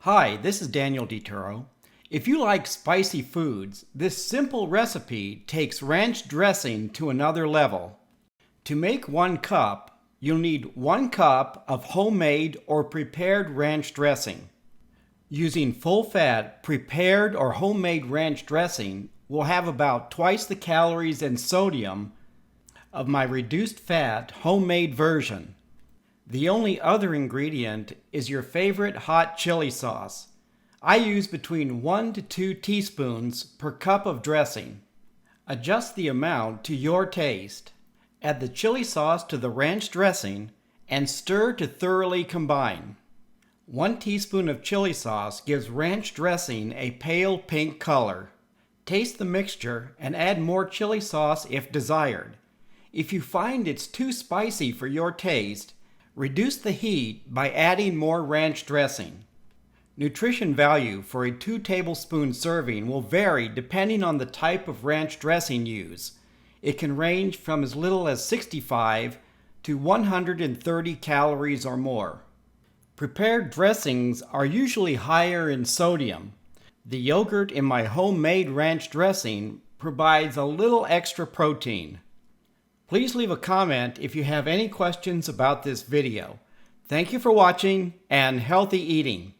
Hi, this is Daniel DiTuro. If you like spicy foods, this simple recipe takes ranch dressing to another level. To make 1 cup, you'll need 1 cup of homemade or prepared ranch dressing. Using full-fat, prepared or homemade ranch dressing will have about twice the calories and sodium of my reduced-fat homemade version. The only other ingredient is your favorite hot chili sauce. I use between 1 to 2 teaspoons per cup of dressing. Adjust the amount to your taste. Add the chili sauce to the ranch dressing and stir to thoroughly combine. 1 teaspoon of chili sauce gives ranch dressing a pale pink color. Taste the mixture and add more chili sauce if desired. If you find it's too spicy for your taste, reduce the heat by adding more ranch dressing. Nutrition value for a 2 tablespoon serving will vary depending on the type of ranch dressing used. It can range from as little as 65 to 130 calories or more. Prepared dressings are usually higher in sodium. The yogurt in my homemade ranch dressing provides a little extra protein. Please leave a comment if you have any questions about this video. Thank you for watching and healthy eating.